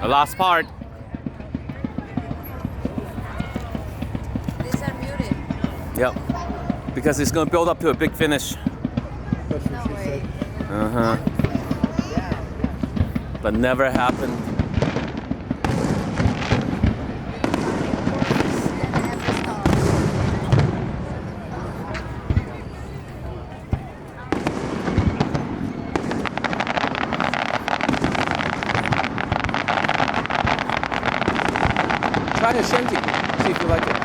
The last part. These are muted. Yep. Because it's gonna build up to a big finish. That's what she said. Uh-huh. But never happened. Try a shanty. See if you like it.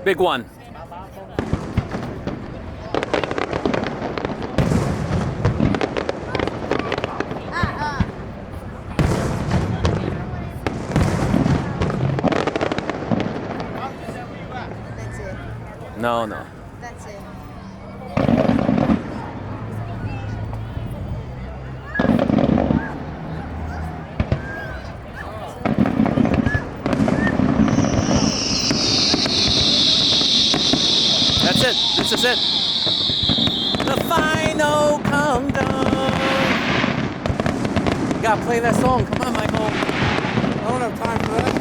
Big one. That's it. No, no. That's it. That's it. This is it. The final countdown. You gotta play that song. Come on, Michael. I don't have time for that.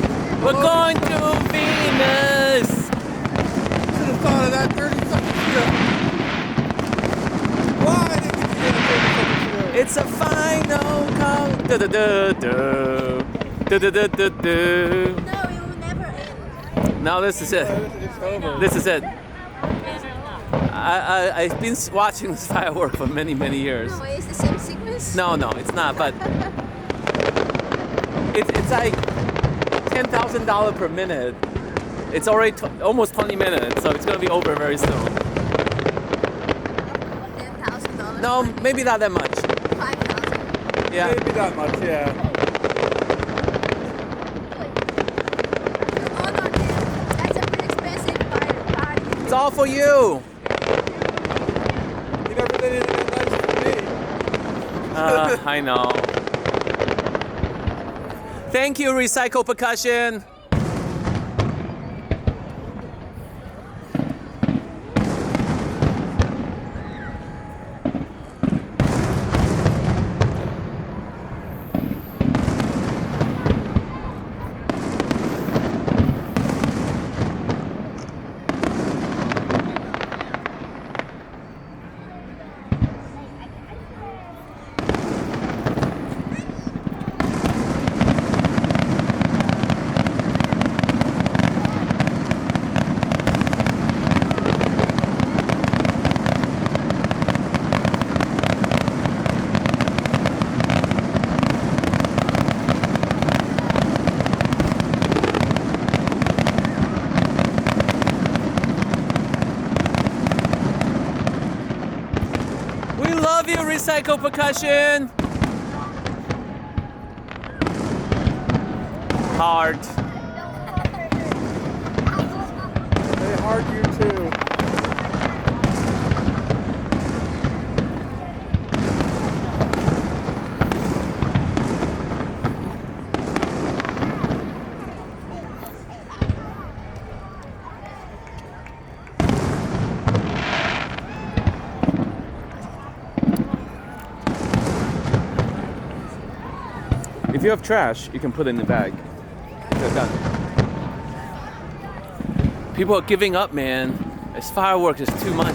We're going to Venus. Should have thought of that 30 seconds ago. Why didn't you get it 30 seconds ago? It's a final count. No, it will never end. Now this is it. It's over. This is it. I've been watching this firework for many, many years. No, it's the same sequence. No, it's not. But it's like $10,000 per minute. It's already almost 20 minutes, so it's gonna be over very soon. $10,000. No, maybe not that much. 5,000. Yeah. Maybe that much, yeah. Oh no, that's a pretty expensive party. It's all for you. You never did anything nice for me. I know. Thank you, Recycle Percussion. We love you, Recycle Percussion. Hard. They hard you too. If you have trash, you can put it in the bag. They're done. People are giving up, man. This fireworks is too much.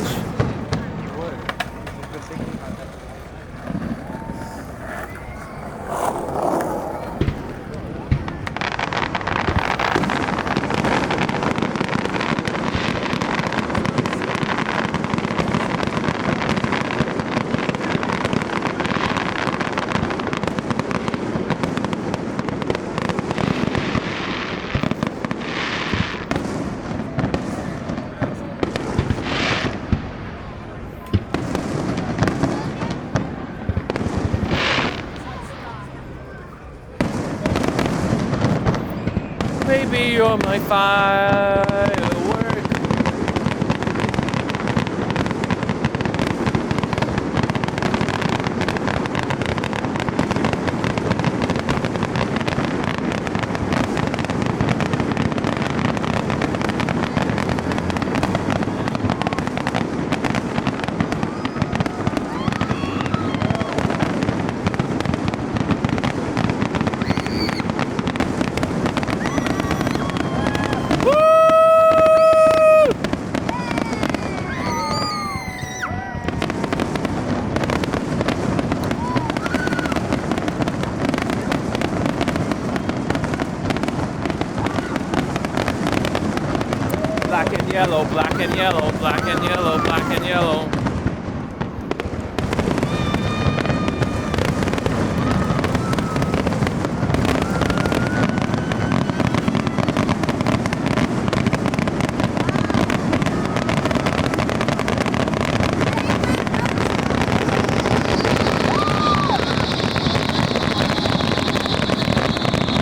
baby, you're my firework. Black and yellow, black and yellow, black and yellow, black and yellow.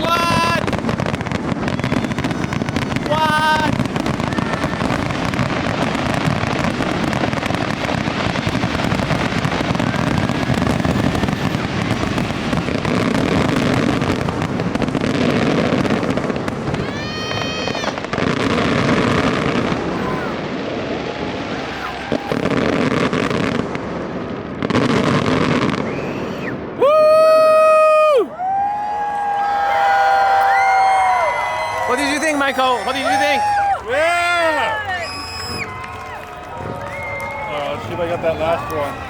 What? What? What did you think, Michael? What did you think? Yeah! Let's see if I got that last one.